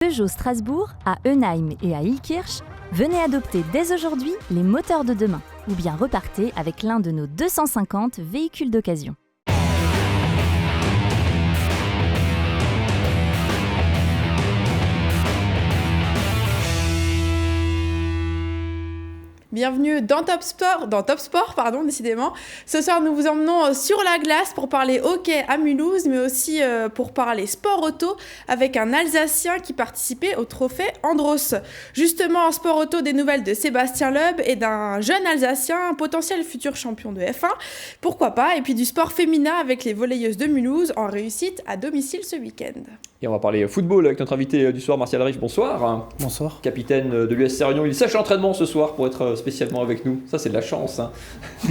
Peugeot Strasbourg, à Eunheim et à Illkirch, venez adopter dès aujourd'hui les moteurs de demain, ou bien repartez avec l'un de nos 250 véhicules d'occasion. Bienvenue dans Top Sport, décidément. Ce soir, nous vous emmenons sur la glace pour parler hockey à Mulhouse, mais aussi pour parler sport auto avec un Alsacien qui participait au trophée Andros. Justement, en sport auto, des nouvelles de Sébastien Loeb et d'un jeune Alsacien, un potentiel futur champion de F1. Pourquoi pas? Et puis du sport féminin avec les volleyeuses de Mulhouse en réussite à domicile ce week-end. Et on va parler football avec notre invité du soir, Martial Rich. Bonsoir. Bonsoir. Capitaine de l'US Réunion. Il sèche l'entraînement ce soir pour être spécialement avec nous. Ça, c'est de la chance.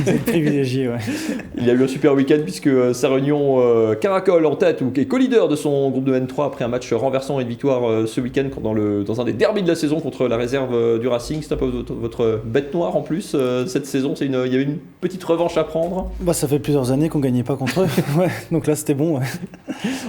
C'est privilégié, ouais. Il y a eu un super week-end puisque Réunion caracole en tête ou est co-leader de son groupe de N3 après un match renversant et une victoire ce week-end dans un des derbys de la saison contre la réserve du Racing. C'est un peu votre bête noire en plus cette saison. Il y avait une petite revanche à prendre. Ça fait plusieurs années qu'on ne gagnait pas contre eux. Ouais, donc là, c'était bon. Ouais.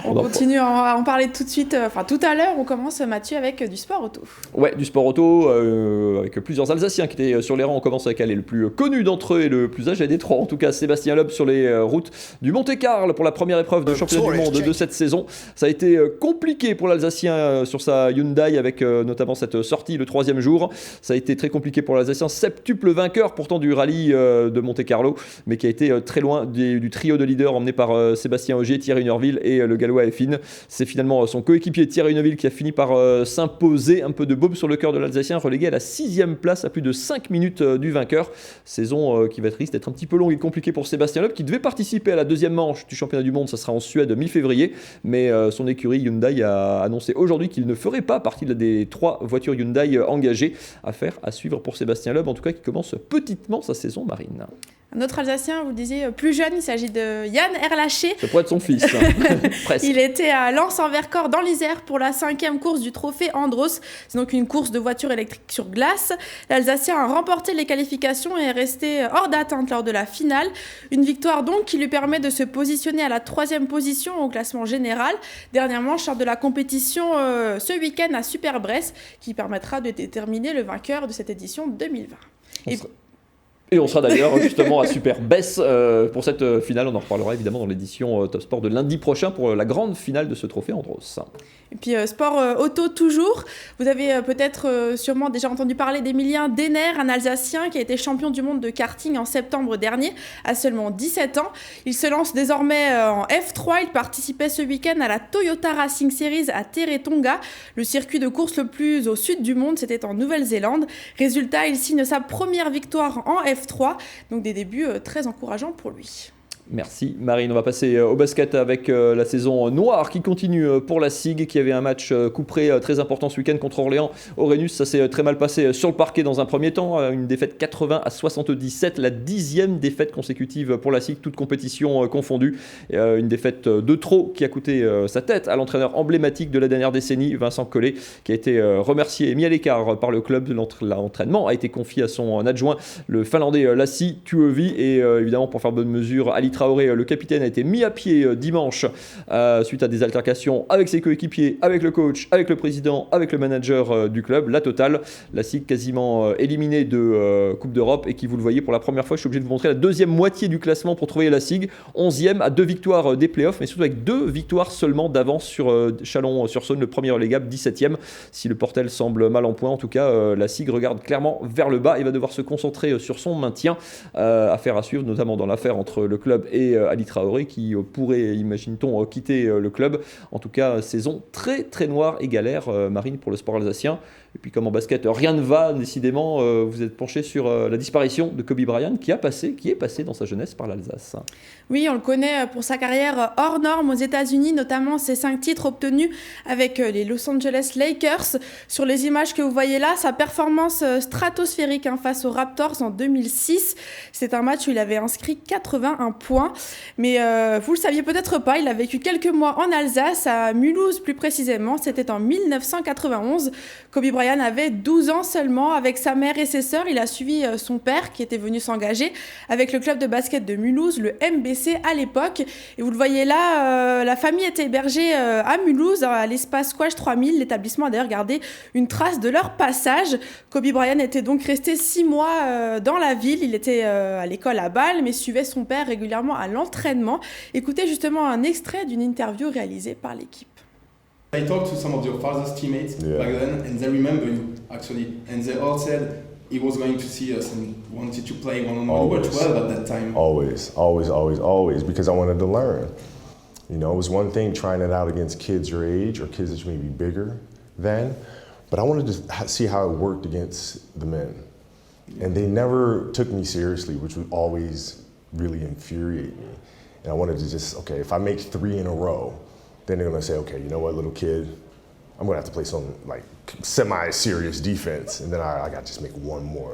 On continue à en parler tout de suite. Tout à l'heure, on commence, Mathieu, avec du sport auto. Ouais, du sport auto avec plusieurs Alsaciens qui étaient sur les rangs. On commence avec le plus connu d'entre eux et le plus âgé des trois, en tout cas Sébastien Loeb sur les routes du Monte-Carlo pour la première épreuve de championnat du monde de cette saison. Ça a été compliqué pour l'Alsacien sur sa Hyundai avec notamment cette sortie le troisième jour. Ça a été très compliqué pour l'Alsacien, septuple vainqueur pourtant du rallye de Monte-Carlo, mais qui a été très loin du trio de leaders emmené par Sébastien Ogier, Thierry Neuville et le Gallois Effin. C'est finalement son coéquipier Thierry Neuville qui a fini par s'imposer, un peu de baume sur le cœur de l'Alsacien, relégué à la 6e place à plus de 5 minutes du vainqueur. Saison qui va être risque d'être un petit peu longue et compliquée pour Sébastien Loeb qui devait participer à la deuxième manche du championnat du monde. Ça sera en Suède mi-février, mais son écurie Hyundai a annoncé aujourd'hui qu'il ne ferait pas partie des 3 voitures Hyundai engagées. Affaire à suivre pour Sébastien Loeb, en tout cas qui commence petitement sa saison marine. Un autre Alsacien, vous le disiez, plus jeune, il s'agit de Yann Erlaché. Ça pourrait être son fils, presque. Il était à Lens-en-Vercors dans l'Isère pour la 5e course du trophée Andros. C'est donc une course de voitures électriques sur glace. L'Alsacien a remporté les qualifications et est resté hors d'atteinte lors de la finale. Une victoire donc qui lui permet de se positionner à la 3e position au classement général. Dernière manche lors de la compétition ce week-end à Super-Bresse qui permettra de déterminer le vainqueur de cette édition 2020. Et on sera d'ailleurs justement à Super-Bresse pour cette finale. On en reparlera évidemment dans l'édition Top Sport de lundi prochain pour la grande finale de ce trophée Andros. Et puis sport auto toujours. Vous avez peut-être sûrement déjà entendu parler d'Emilien Denner, un Alsacien qui a été champion du monde de karting en septembre dernier à seulement 17 ans. Il se lance désormais en F3. Il participait ce week-end à la Toyota Racing Series à Teretonga, le circuit de course le plus au sud du monde. C'était en Nouvelle-Zélande. Résultat, il signe sa première victoire en F3. Donc des débuts très encourageants pour lui. Merci Marine, on va passer au basket avec la saison noire qui continue pour la SIG qui avait un match couperé très important ce week-end contre Orléans. Aurénus, ça s'est très mal passé sur le parquet dans un premier temps, une défaite 80-77, la 10e défaite consécutive pour la SIG, toute compétition confondue. Une défaite de trop qui a coûté sa tête à l'entraîneur emblématique de la dernière décennie, Vincent Collet, qui a été remercié et mis à l'écart par le club. L'entraînement a été confié à son adjoint, le Finlandais Lassi Tuovi, et évidemment pour faire bonne mesure, Ali Traoré, le capitaine, a été mis à pied dimanche suite à des altercations avec ses coéquipiers, avec le coach, avec le président, avec le manager du club. La totale, la SIG quasiment éliminée de Coupe d'Europe et qui, vous le voyez, pour la première fois, je suis obligé de vous montrer la deuxième moitié du classement pour trouver la SIG. 11e à 2 victoires des playoffs, mais surtout avec 2 victoires seulement d'avance sur Chalon-sur-Saône, le premier relégable, 17e. Si le Portel semble mal en point, en tout cas, la SIG regarde clairement vers le bas et va devoir se concentrer sur son maintien. Affaire à suivre, notamment dans l'affaire entre le club et Ali Traoré qui pourrait, imagine-t-on, quitter le club. En tout cas, saison très très noire et galère, Marine, pour le sport alsacien. Et puis comme en basket, rien ne va, décidément, vous êtes penché sur la disparition de Kobe Bryant qui est passé dans sa jeunesse par l'Alsace. Oui, on le connaît pour sa carrière hors norme aux États-Unis, notamment ses 5 titres obtenus avec les Los Angeles Lakers. Sur les images que vous voyez là, sa performance stratosphérique face aux Raptors en 2006. C'est un match où il avait inscrit 81 points. points. Mais vous le saviez peut-être pas, il a vécu quelques mois en Alsace, à Mulhouse plus précisément. C'était en 1991. Kobe Bryant avait 12 ans seulement. Avec sa mère et ses sœurs, il a suivi son père qui était venu s'engager avec le club de basket de Mulhouse, le MBC à l'époque. Et vous le voyez là, la famille était hébergée à Mulhouse, à l'espace Squash 3000. L'établissement a d'ailleurs gardé une trace de leur passage. Kobe Bryant était donc resté 6 mois dans la ville. Il était à l'école à Bâle, mais suivait son père régulièrement à l'entraînement. Écoutez justement un extrait d'une interview réalisée par l'équipe. I talked to some of your father's teammates back then, and they remember you, actually. And they all said he was going to see us and wanted to play one-on-one. You were 12 at that time. Always, because I wanted to learn. You know, it was one thing trying it out against kids your age or kids that you may be bigger than, but I wanted to see how it worked against the men. And they never took me seriously, which would always really infuriate me. And I wanted to just, okay, if I make 3 in a row, then they're gonna say, okay, you know what, little kid, I'm gonna have to play some like semi-serious defense. And then I gotta just make one more,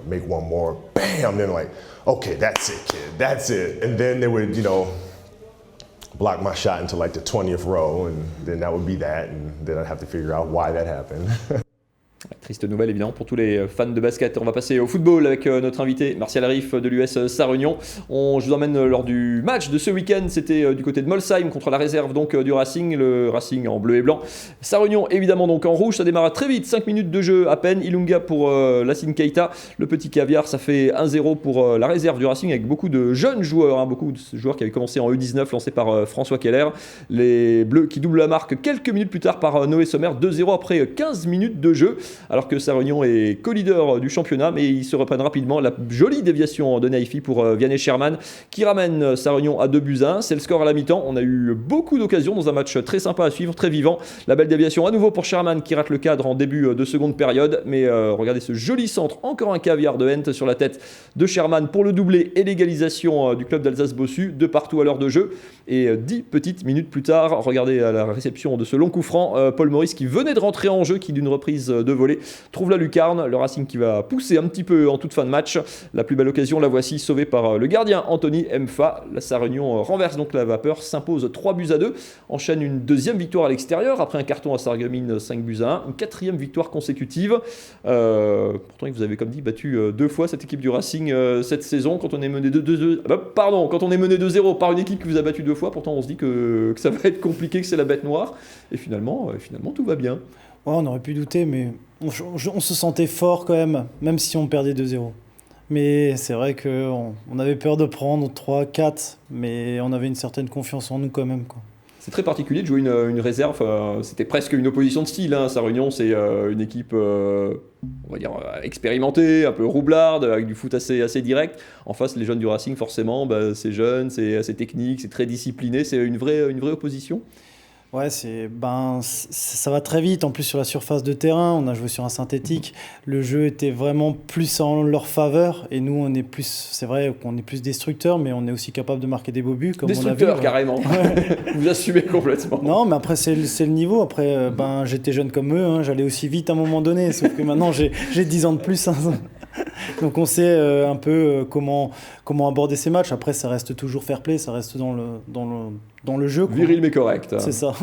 bam, then like, okay, that's it, kid, that's it. And then they would, you know, block my shot into like the 20th row, and then that would be that, and then I'd have to figure out why that happened. Triste nouvelle évidemment pour tous les fans de basket. On va passer au football avec notre invité Martial Arif de l'US Sarre-Union. Je vous emmène lors du match de ce week-end. C'était du côté de Molsheim contre la réserve donc du Racing. Le Racing en bleu et blanc. Sarre-Union évidemment donc en rouge. Ça démarre très vite. 5 minutes de jeu à peine. Ilunga pour Lassine Keita. Le petit caviar, ça fait 1-0 pour la réserve du Racing avec beaucoup de jeunes joueurs. Beaucoup de joueurs qui avaient commencé en U19 lancés par François Keller. Les Bleus qui doublent la marque quelques minutes plus tard par Noé Sommer. 2-0 après 15 minutes de jeu. Alors que Sarre-Union est co-leader du championnat, mais ils se reprennent rapidement. La jolie déviation de Naifi pour Vianney Sherman qui ramène Sarre-Union à 2-1. C'est le score à la mi-temps. On a eu beaucoup d'occasions dans un match très sympa à suivre, très vivant. La belle déviation à nouveau pour Sherman qui rate le cadre en début de seconde période. Mais regardez ce joli centre, encore un caviar de Hent sur la tête de Sherman pour le doublé et l'égalisation du club d'Alsace-Bossu de partout à l'heure de jeu. Et 10 petites minutes plus tard, regardez à la réception de ce long coup franc, Paul Maurice qui venait de rentrer en jeu, qui d'une reprise de volée trouve la lucarne. Le Racing qui va pousser un petit peu en toute fin de match. La plus belle occasion, la voici, sauvée par le gardien Anthony Mfa. La Sarre-Union renverse donc la vapeur, s'impose 3-2, enchaîne une deuxième victoire à l'extérieur après un carton à Sarreguemines 5-1, une 4e victoire consécutive. Pourtant, vous avez comme dit battu 2 fois cette équipe du Racing cette saison quand on est mené 2-0 par une équipe qui vous a battu 2 fois. Pourtant, on se dit que ça va être compliqué, que c'est la bête noire. Et finalement tout va bien. Ouais, on aurait pu douter, mais on se sentait fort quand même si on perdait 2-0. Mais c'est vrai qu'on avait peur de prendre 3-4, mais on avait une certaine confiance en nous quand même, quoi. C'est très particulier de jouer une réserve. C'était presque une opposition de style. Sarre-Union, c'est une équipe, on va dire, expérimentée, un peu roublarde, avec du foot assez direct. En face, les jeunes du Racing, forcément, c'est jeune, c'est assez technique, c'est très discipliné. C'est une vraie opposition. Ouais, ça va très vite. En plus, sur la surface de terrain, on a joué sur un synthétique. Le jeu était vraiment plus en leur faveur. Et nous, c'est vrai qu'on est plus destructeurs, mais on est aussi capable de marquer des beaux buts. Comme destructeurs, on a vu, carrément. Vous assumez complètement. Non, mais après, c'est le niveau. Après, j'étais jeune comme eux. J'allais aussi vite à un moment donné. Sauf que maintenant, j'ai 10 ans de plus. Donc, on sait un peu comment aborder ces matchs. Après, ça reste toujours fair play. Ça reste dans le jeu, quoi. Viril mais correct. C'est ça.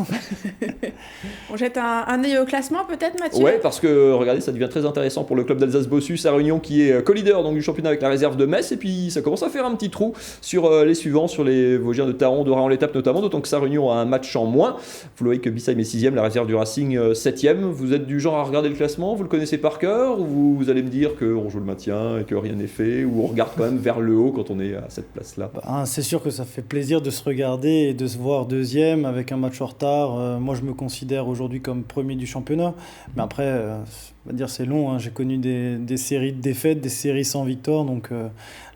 On jette un œil au classement peut-être, Mathieu ? Ouais, parce que regardez, ça devient très intéressant pour le club d'Alsace-Bossu, Sarre-Union qui est co-leader donc, du championnat avec la réserve de Metz. Et puis ça commence à faire un petit trou sur les suivants, sur les Vosgiens de Taron, de Raon-l'Étape notamment, d'autant que Sarre-Union a un match en moins. Vous voyez que Bissheim est 6e, la réserve du Racing 7e. Vous êtes du genre à regarder le classement, vous le connaissez par cœur, ou vous allez me dire qu'on joue le maintien et que rien n'est fait, ou on regarde quand même vers le haut quand on est à cette place-là? C'est sûr que ça fait plaisir de se regarder et de se voir deuxième avec un match en retard. Moi, je me considère aujourd'hui comme premier du championnat. Mais après, on va dire c'est long. J'ai connu des séries de défaites, des séries sans victoire. Donc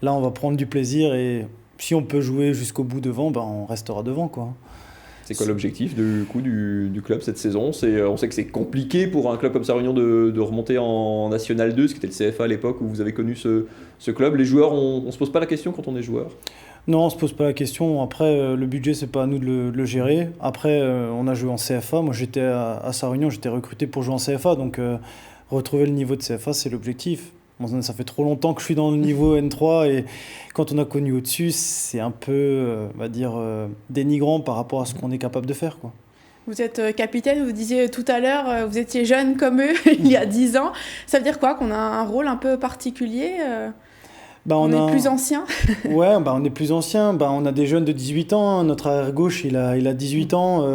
là, on va prendre du plaisir. Et si on peut jouer jusqu'au bout devant, on restera devant, quoi. C'est quoi l'objectif du club cette saison? On sait que c'est compliqué pour un club comme Sarre-Union de remonter en National 2, ce qui était le CFA à l'époque où vous avez connu ce club. Les joueurs, on ne se pose pas la question quand on est joueur? Non, on ne se pose pas la question. Après, le budget, c'est pas à nous de le gérer. Après, on a joué en CFA. Moi, j'étais à Sarre-Union, j'étais recruté pour jouer en CFA. Donc, retrouver le niveau de CFA, c'est l'objectif. Bon, ça fait trop longtemps que je suis dans le niveau N3 et quand on a connu au-dessus, c'est un peu, on va dire, dénigrant par rapport à ce qu'on est capable de faire, quoi. Vous êtes capitaine, vous disiez tout à l'heure, vous étiez jeune comme eux il y a 10 ans. Ça veut dire quoi? Qu'on a un rôle un peu particulier on est plus ancien. Ouais, on est plus ancien. On a des jeunes de 18 ans. Notre arrière-gauche, il a 18 ans.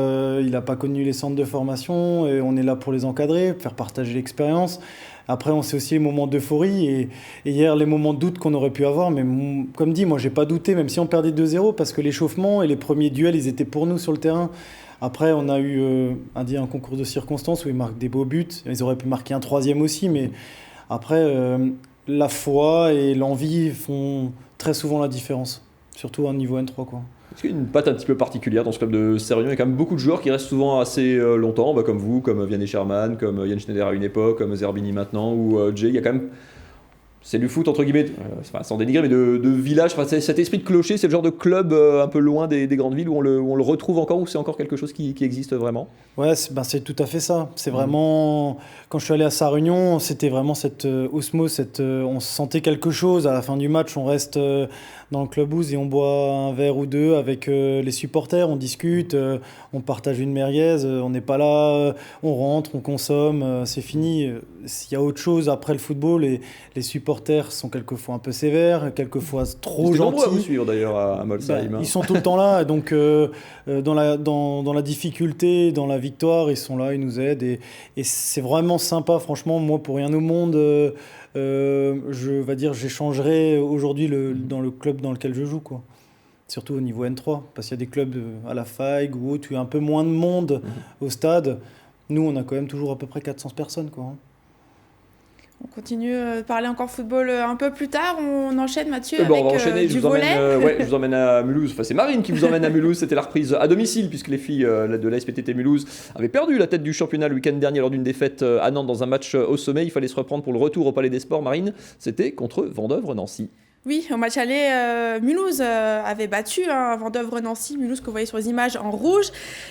Il n'a pas connu les centres de formation. Et on est là pour les encadrer, faire partager l'expérience. Après, on sait aussi les moments d'euphorie. Et hier, les moments de doute qu'on aurait pu avoir. Mais comme dit, moi, j'ai pas douté, même si on perdait 2-0, parce que l'échauffement et les premiers duels, ils étaient pour nous sur le terrain. Après, on a eu un concours de circonstances où ils marquent des beaux buts. Ils auraient pu marquer un troisième aussi. Mais après... la foi et l'envie font très souvent la différence, surtout au niveau N3, quoi. Est-ce qu'il y a une patte un petit peu particulière dans ce club de Sérignon? Il y a quand même beaucoup de joueurs qui restent souvent assez longtemps, comme vous, comme Vianney Sherman, comme Yann Schneider à une époque, comme Zerbini maintenant, ou Jay. Il y a quand même... C'est du foot, entre guillemets, sans dénigrer, mais de village. Enfin, cet esprit de clocher, c'est le genre de club un peu loin des grandes villes où on le retrouve encore, ou c'est encore quelque chose qui existe vraiment? Ouais, c'est tout à fait ça. C'est vraiment... Quand je suis allé à Sarre-Union, c'était vraiment cette osmose, on sentait quelque chose. À la fin du match, on reste dans le clubhouse et on boit un verre ou deux avec les supporters, on discute, on partage une merguez, on n'est pas là, on rentre, on consomme, c'est fini. S'il y a autre chose après le football, les supporters sont quelquefois un peu sévères, quelquefois trop gentils. Nombreux à vous suivre d'ailleurs à Molsheim. Ils sont tout le temps là, donc dans la difficulté, dans la victoire, ils sont là, ils nous aident et c'est vraiment sympa. Franchement, moi, pour rien au monde, j'échangerais aujourd'hui dans le club dans lequel je joue, quoi. Surtout au niveau N3, parce qu'il y a des clubs à la Faïgue ou autre où il y a un peu moins de monde au stade. Nous, on a quand même toujours à peu près 400 personnes, quoi. On continue de parler encore football un peu plus tard. On enchaîne, Mathieu, on va enchaîner. du volley. Je vous emmène à Mulhouse. Enfin, c'est Marine qui vous emmène à Mulhouse. C'était la reprise à domicile, puisque les filles de la SPTT Mulhouse avaient perdu la tête du championnat le week-end dernier lors d'une défaite à Nantes dans un match au sommet. Il fallait se reprendre pour le retour au Palais des Sports. Marine, c'était contre Vendeuvre-Nancy. Oui, au match aller, Mulhouse avait battu Vendeuvre-Nancy. Mulhouse que vous voyez sur les images en rouge.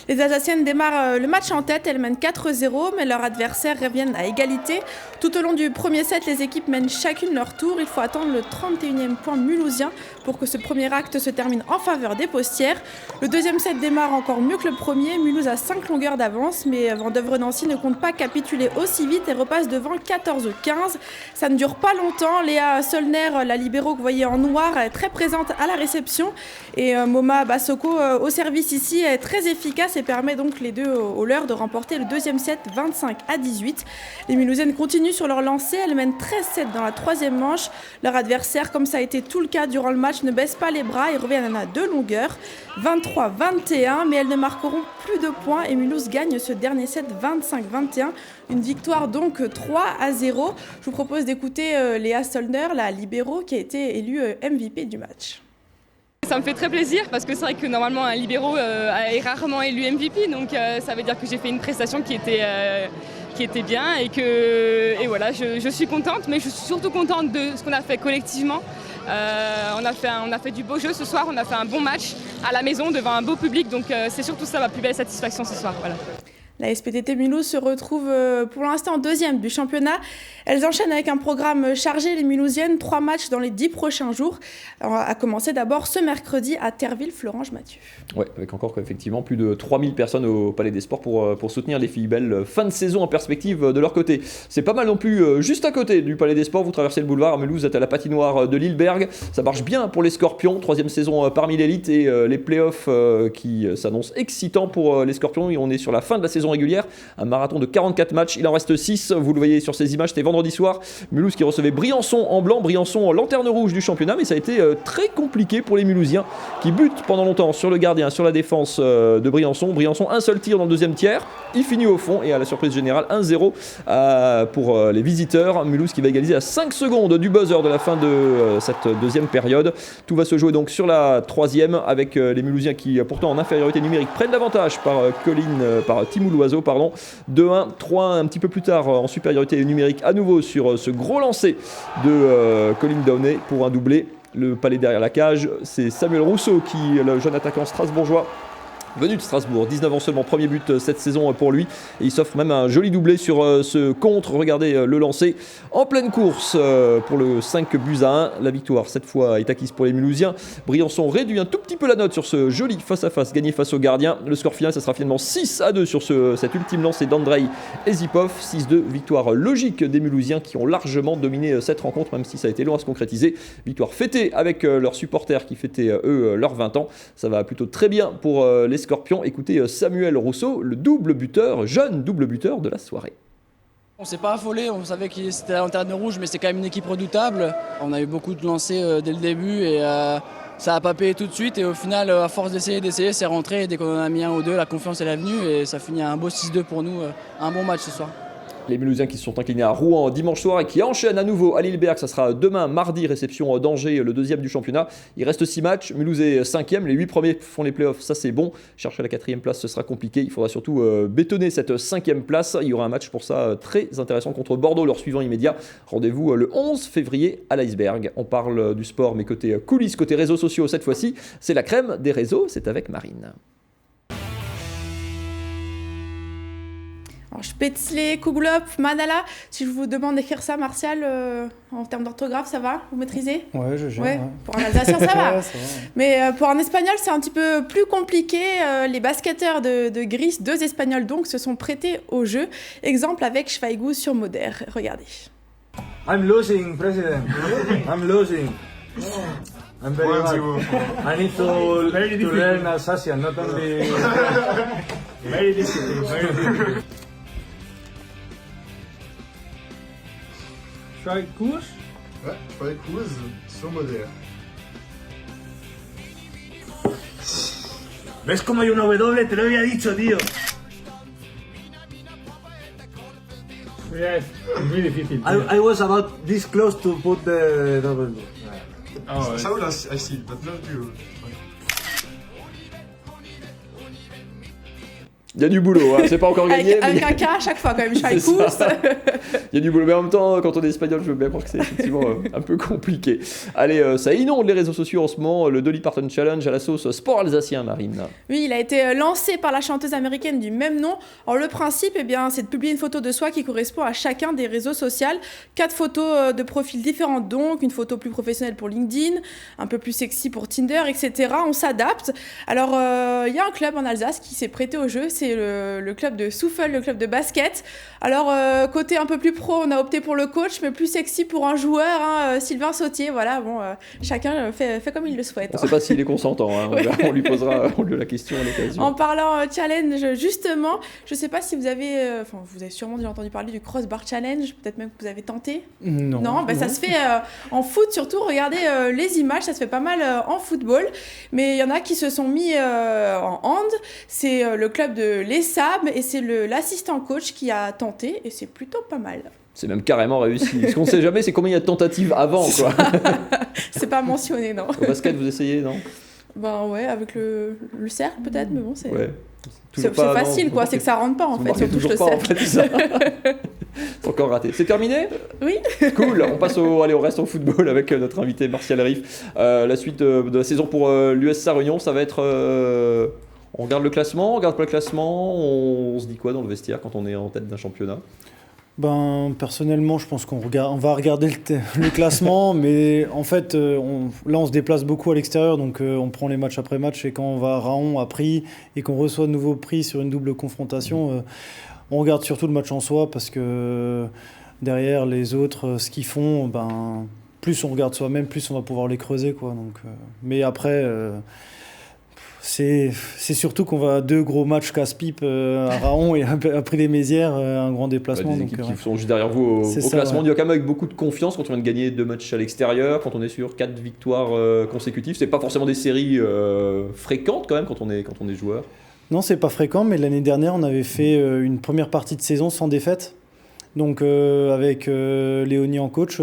Les Alsaciennes démarrent le match en tête. Elles mènent 4-0, mais leurs adversaires reviennent à égalité. Tout au long du premier set, les équipes mènent chacune leur tour. Il faut attendre le 31e point mulhousien pour que ce premier acte se termine en faveur des postières. Le deuxième set démarre encore mieux que le premier. Mulhouse a 5 longueurs d'avance, mais Vendeuvre-Nancy ne compte pas capituler aussi vite et repasse devant 14-15. Ça ne dure pas longtemps. Léa Solner, la libéro que vous voyez en noir, est très présente à la réception. Et Moma Bassoko au service ici est très efficace et permet donc les deux au leur de remporter le deuxième set 25-18. Les Mulhousiennes continuent sur leur lancée. Elles mènent 13-7 dans la troisième manche. Leur adversaire, comme ça a été tout le cas durant le match, ne baisse pas les bras et reviennent à 2 longueurs. 23-21, mais elles ne marqueront plus de points et Mulhouse gagne ce dernier set 25-21. Une victoire donc 3-0. Je vous propose d'écouter Léa Solner, la libéro, qui a été élue MVP du match. Ça me fait très plaisir parce que c'est vrai que normalement un libéro est rarement élu MVP, donc ça veut dire que j'ai fait une prestation qui était bien et voilà, je suis contente, mais je suis surtout contente de ce qu'on a fait collectivement. On a fait du beau jeu ce soir, on a fait un bon match à la maison devant un beau public, donc c'est surtout ça ma plus belle satisfaction ce soir. Voilà. La SPTT Mulhouse se retrouve pour l'instant deuxième du championnat. Elles enchaînent avec un programme chargé, les Mulhousiennes, 3 matchs dans les 10 prochains jours. Alors, à commencer d'abord ce mercredi à Terville-Florange-Mathieu. Ouais, avec encore effectivement plus de 3000 personnes au Palais des Sports pour soutenir les filles belles. Fin de saison en perspective de leur côté. C'est pas mal non plus, juste à côté du Palais des Sports, vous traversez le boulevard à Mulhouse, vous êtes à la patinoire de Lilleberg. Ça marche bien pour les Scorpions, 3e saison parmi l'élite et les playoffs qui s'annoncent excitants pour les Scorpions. Et on est sur la fin de la saison régulière, un marathon de 44 matchs, il en reste 6, vous le voyez sur ces images, c'était vendredi soir, Mulhouse qui recevait Briançon en blanc, Briançon en lanterne rouge du championnat, mais ça a été très compliqué pour les Mulhousiens qui butent pendant longtemps sur le gardien, sur la défense de Briançon, un seul tir dans le deuxième tiers, il finit au fond et à la surprise générale 1-0 pour les visiteurs, Mulhouse qui va égaliser à 5 secondes du buzzer de la fin de cette deuxième période, tout va se jouer donc sur la troisième avec les Mulhousiens qui pourtant en infériorité numérique prennent l'avantage par Timou Loiseau, 2-1, 3-1 un petit peu plus tard en supériorité numérique à nouveau sur ce gros lancer de Colin Downey pour un doublé. Le palais derrière la cage, c'est Samuel Rousseau le jeune attaquant strasbourgeois venu de Strasbourg. 19 ans seulement, premier but cette saison pour lui. Et il s'offre même un joli doublé sur ce contre. Regardez le lancer en pleine course pour le 5-1. La victoire, cette fois, est acquise pour les Mulhousiens. Briançon réduit un tout petit peu la note sur ce joli face-à-face gagné face au gardien. Le score final, ça sera finalement 6-2 sur cet ultime lancer d'Andrei Ezipov. 6-2, victoire logique des Mulhousiens qui ont largement dominé cette rencontre, même si ça a été long à se concrétiser. Victoire fêtée avec leurs supporters qui fêtaient, eux, leurs 20 ans. Ça va plutôt très bien pour les Scorpions. Écoutez Samuel Rousseau, le jeune double buteur de la soirée. On ne s'est pas affolé, on savait que c'était la lanterne rouge, mais c'est quand même une équipe redoutable. On a eu beaucoup de lancers dès le début et ça n'a pas payé tout de suite. Et au final, à force d'essayer, c'est rentré. Et dès qu'on en a mis un ou deux, la confiance est venue et ça finit un beau 6-2 pour nous. Un bon match ce soir. Les Mulhousiens qui se sont inclinés à Rouen dimanche soir et qui enchaînent à nouveau à Lilleberg. Ça sera demain, mardi, réception d'Angers, le 2e du championnat. Il reste 6 matchs. Mulhouse est 5e. Les 8 premiers font les playoffs. Ça, c'est bon. Chercher la 4e place, ce sera compliqué. Il faudra surtout bétonner cette 5e place. Il y aura un match pour ça très intéressant contre Bordeaux, leur suivant immédiat. Rendez-vous le 11 février à l'Iceberg. On parle du sport, mais côté coulisses, côté réseaux sociaux cette fois-ci. C'est la crème des réseaux. C'est avec Marine. Alors, Spätzle, Kugelhop, Manala, si je vous demande d'écrire ça, Martial, en termes d'orthographe, ça va? Vous maîtrisez? Ouais, je gère. Ouais. Pour un Alsacien, ça va. Ouais, ça va. Mais pour un Espagnol, c'est un petit peu plus compliqué. Les basketteurs de Gris, 2 Espagnols donc, se sont prêtés au jeu. Exemple avec Schweighouse sur Moder. Regardez. I'm losing, President. I'm losing. I'm very bad. I need to learn Alsatian, not only... Very difficult, very difficult. Schweighouse? Ouais, Schweighouse sur Moder. ¿Ves cómo hay una W? Te lo había dicho, tío. Yes, muy difícil. I was about this close to put the W. Oh, Saul, I see, but not you. Il y a du boulot, hein. C'est pas encore gagné. Avec un K à chaque fois, quand même, Schweighouse. Il y a du boulot, mais en même temps, quand on est espagnol, je veux bien croire que c'est effectivement un peu compliqué. Allez, ça inonde les réseaux sociaux en ce moment. Le Dolly Parton Challenge à la sauce sport alsacien, Marine. Oui, il a été lancé par la chanteuse américaine du même nom. Alors, le principe, eh bien, c'est de publier une photo de soi qui correspond à chacun des réseaux sociaux. 4 photos de profils différents, donc une photo plus professionnelle pour LinkedIn, un peu plus sexy pour Tinder, etc. On s'adapte. Alors, il y a un club en Alsace qui s'est prêté au jeu. C'est le club de Souffle, le club de basket. Alors, côté un peu plus pro, on a opté pour le coach, mais plus sexy pour un joueur, hein, Sylvain Sautier. Voilà, bon, chacun fait comme il le souhaite. On ne sait pas s'il est consentant, hein. Oui. On lui posera la question à l'occasion. En parlant challenge, justement, je ne sais pas si vous avez sûrement déjà entendu parler du crossbar challenge, peut-être même que vous avez tenté. Non. Ça se fait en foot surtout. Regardez les images, ça se fait pas mal en football, mais il y en a qui se sont mis en hand. C'est le club de l'ESAB et c'est l'assistant coach qui a tenté et c'est plutôt pas mal. C'est même carrément réussi. Ce qu'on ne sait jamais, c'est combien il y a de tentatives avant, quoi. C'est pas mentionné, non. Au basket, vous essayez, non? Ben ouais, avec le cercle peut-être, mais bon, c'est... Ouais. C'est facile, quoi. C'est que ça rentre pas, en fait, si on touche le cercle. C'est encore raté. C'est terminé? Oui. Cool. On passe au reste en football avec notre invité Martial Riff. La suite de la saison pour l'USA Réunion, ça va être... On regarde le classement, on regarde pas le classement, on se dit quoi dans le vestiaire quand on est en tête d'un championnat? Personnellement, je pense qu'on va regarder le classement, mais en fait, là, on se déplace beaucoup à l'extérieur, donc on prend les match après match, et quand on va à Raon à prix et qu'on reçoit de nouveaux prix sur une double confrontation, on regarde surtout le match en soi, parce que derrière les autres, ce qu'ils font, plus on regarde soi-même, plus on va pouvoir les creuser, quoi. Donc, mais après... C'est surtout qu'on va à 2 gros matchs casse-pipe à Raon et à Prix-les-Mézières, un grand déplacement. Des équipes qui sont juste derrière vous au classement. On dit quand même avec beaucoup de confiance quand on vient de gagner 2 matchs à l'extérieur, quand on est sur 4 victoires consécutives. C'est pas forcément des séries fréquentes quand même quand on est joueur. Non, c'est pas fréquent, mais l'année dernière, on avait fait une première partie de saison sans défaite. Donc avec Léonie en coach,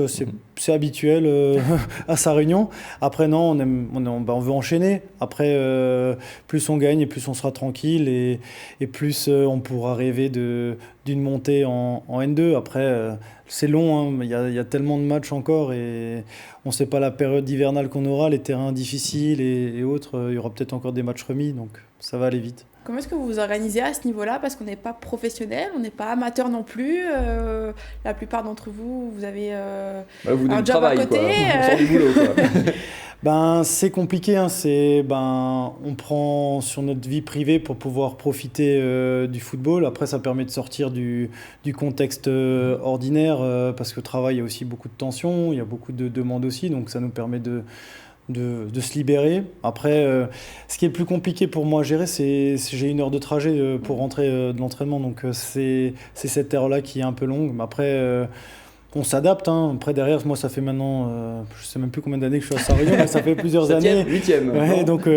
c'est habituel à sa réunion. Après non, on veut enchaîner. Après, plus on gagne et plus on sera tranquille et plus on pourra rêver d'une montée en N2. Après, c'est long, hein. Il y a tellement de matchs encore et on ne sait pas la période hivernale qu'on aura, les terrains difficiles et autres. Il y aura peut-être encore des matchs remis, donc ça va aller vite. Comment est-ce que vous vous organisez à ce niveau-là? Parce qu'on n'est pas professionnel, on n'est pas amateur non plus. La plupart d'entre vous, vous avez un job à côté. On sort du boulot, quoi. C'est compliqué. Hein. On prend sur notre vie privée pour pouvoir profiter du football. Après, ça permet de sortir du contexte ordinaire parce que le travail, il y a aussi beaucoup de tensions, il y a beaucoup de demandes aussi. Donc, ça nous permet de se libérer. Après, ce qui est le plus compliqué pour moi à gérer, c'est j'ai 1 heure de trajet pour rentrer de l'entraînement. Donc, c'est cette heure-là qui est un peu longue. Mais après, on s'adapte. Hein. Après, derrière, moi, ça fait maintenant, je ne sais même plus combien d'années que je suis à Sarre-Union, mais ça fait plusieurs années. 8e. Ouais, donc,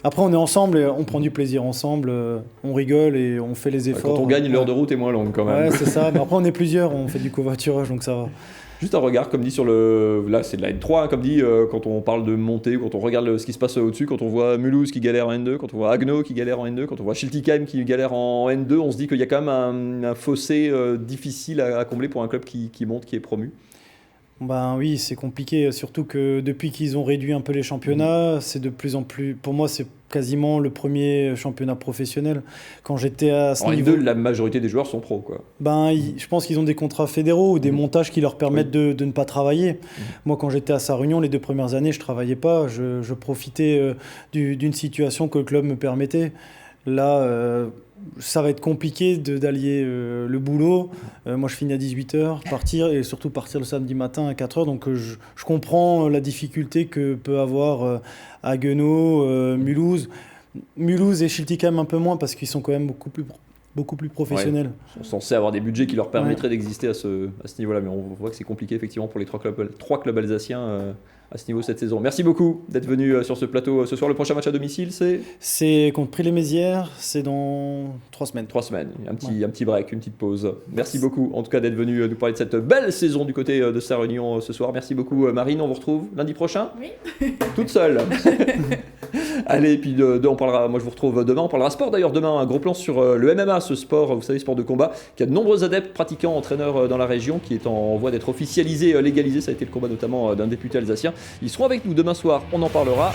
après, on est ensemble, et on prend du plaisir ensemble, on rigole et on fait les efforts. Quand on gagne, l'heure de route est moins longue quand même. Ouais, c'est ça. Mais après, on est plusieurs, on fait du covoiturage, donc ça va. Juste un regard, comme dit sur là c'est de la N3, hein, comme dit quand on parle de montée, quand on regarde ce qui se passe au-dessus, quand on voit Mulhouse qui galère en N2, quand on voit Haguenau qui galère en N2, quand on voit Schiltigheim qui galère en N2, on se dit qu'il y a quand même un fossé difficile à combler pour un club qui monte, qui est promu. Oui, c'est compliqué, surtout que depuis qu'ils ont réduit un peu les championnats, c'est de plus en plus... Pour moi, c'est quasiment le premier championnat professionnel. Quand j'étais à ce niveau... En N2, la majorité des joueurs sont pros, quoi. Je pense qu'ils ont des contrats fédéraux ou des montages qui leur permettent de ne pas travailler. Moi, quand j'étais à Sarre-Union, les 2 premières années, je ne travaillais pas. Je profitais d'une situation que le club me permettait. Là, ça va être compliqué d'allier le boulot. Moi, je finis à 18h, partir et surtout partir le samedi matin à 4h. Donc, je comprends la difficulté que peut avoir Haguenau, Mulhouse. Mulhouse et Schiltigheim un peu moins parce qu'ils sont quand même beaucoup plus professionnels. Ouais. Ils sont censés avoir des budgets qui leur permettraient d'exister à ce niveau-là. Mais on voit que c'est compliqué effectivement pour les 3 clubs alsaciens à ce niveau cette saison. Merci beaucoup d'être venu sur ce plateau ce soir. Le prochain match à domicile, c'est contre Prix-les-Mézières, c'est dans 3 semaines. 3 semaines, un petit break, une petite pause. Merci beaucoup en tout cas d'être venu nous parler de cette belle saison du côté de Sarre-Union ce soir. Merci beaucoup Marine, on vous retrouve lundi prochain. Oui. Toute seule. Allez, puis on parlera, moi je vous retrouve demain, on parlera sport d'ailleurs demain, un gros plan sur le MMA, ce sport, vous savez, sport de combat, qui a de nombreux adeptes, pratiquants, entraîneurs dans la région, qui est en voie d'être officialisé, légalisé, ça a été le combat notamment d'un député alsacien. Ils seront avec nous demain soir, on en parlera.